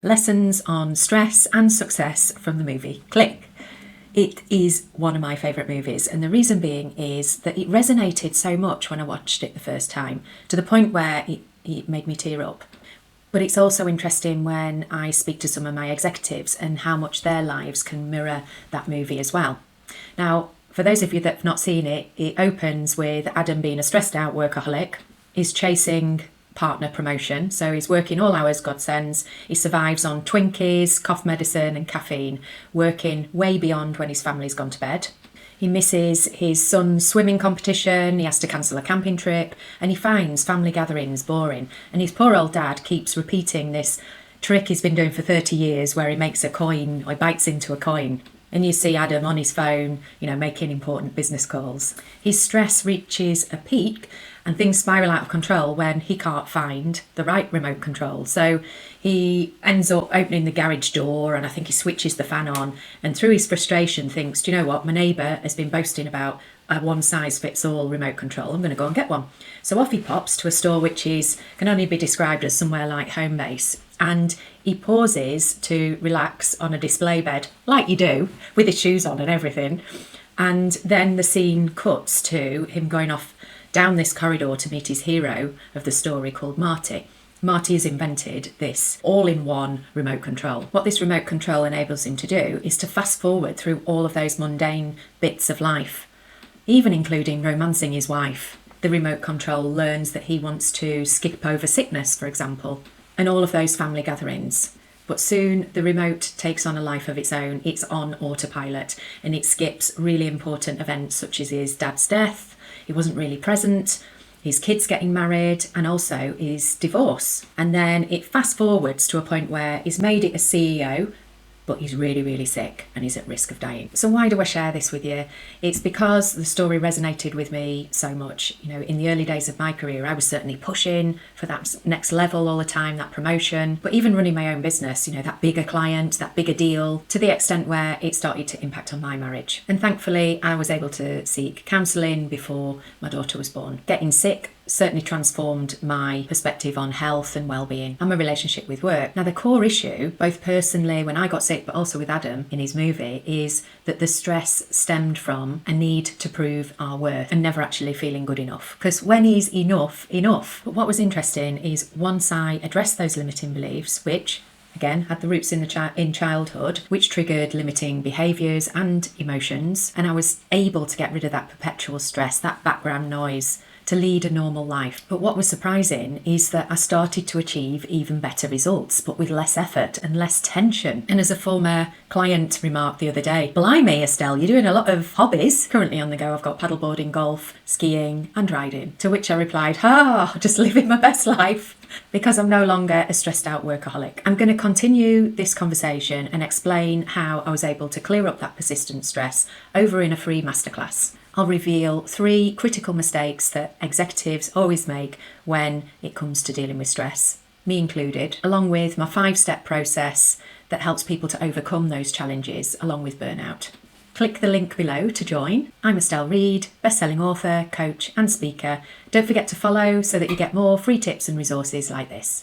Lessons on stress and success from the movie Click. It is one of my favourite movies, and the reason being is that it resonated so much when I watched it the first time, to the point where it made me tear up. But it's also interesting when I speak to some of my executives and how much their lives can mirror that movie as well. Now, for those of you that have not seen it, it opens with Adam being a stressed out workaholic. He's chasing partner promotion, so he's working all hours God sends. He survives on Twinkies, cough medicine and caffeine, working way beyond when his family's gone to bed. He misses his son's swimming competition, he has to cancel a camping trip, and he finds family gatherings boring. And his poor old dad keeps repeating this trick he's been doing for 30 years where he makes a coin, or he bites into a coin. And you see Adam on his phone, making important business calls. His stress reaches a peak and things spiral out of control when he can't find the right remote control. So he ends up opening the garage door, and I think he switches the fan on, and through his frustration thinks, do you know what, my neighbour has been boasting about a one-size-fits-all remote control. I'm going to go and get one. So off he pops to a store which can only be described as somewhere like home base. And he pauses to relax on a display bed, like you do, with his shoes on and everything. And then the scene cuts to him going off down this corridor to meet his hero of the story called Marty. Marty has invented this all-in-one remote control. What this remote control enables him to do is to fast forward through all of those mundane bits of life, even including romancing his wife. The remote control learns that he wants to skip over sickness, for example, and all of those family gatherings. But soon the remote takes on a life of its own. It's on autopilot, and it skips really important events such as his dad's death. He wasn't really present, his kids getting married, and also his divorce. And then it fast forwards to a point where he's made it as CEO, but he's really, really sick and he's at risk of dying. So why do I share this with you? It's because the story resonated with me so much. In the early days of my career, I was certainly pushing for that next level all the time, that promotion, but even running my own business, that bigger client, that bigger deal, to the extent where it started to impact on my marriage. And thankfully, I was able to seek counselling before my daughter was born. Getting sick certainly transformed my perspective on health and well-being and my relationship with work. Now, the core issue, both personally when I got sick, but also with Adam in his movie, is that the stress stemmed from a need to prove our worth and never actually feeling good enough. Because when he's enough. But what was interesting is once I addressed those limiting beliefs, which again had the roots in childhood, which triggered limiting behaviours and emotions, and I was able to get rid of that perpetual stress, that background noise, to lead a normal life. But what was surprising is that I started to achieve even better results, but with less effort and less tension. And as a former client remarked the other day, blimey, Estelle, you're doing a lot of hobbies. Currently on the go, I've got paddleboarding, golf, skiing and riding. To which I replied, just living my best life, because I'm no longer a stressed out workaholic. I'm going to continue this conversation and explain how I was able to clear up that persistent stress over in a free masterclass. I'll reveal 3 critical mistakes that executives always make when it comes to dealing with stress, me included, along with my 5-step process that helps people to overcome those challenges along with burnout. Click the link below to join. I'm Estelle Reed, best-selling author, coach and speaker. Don't forget to follow so that you get more free tips and resources like this.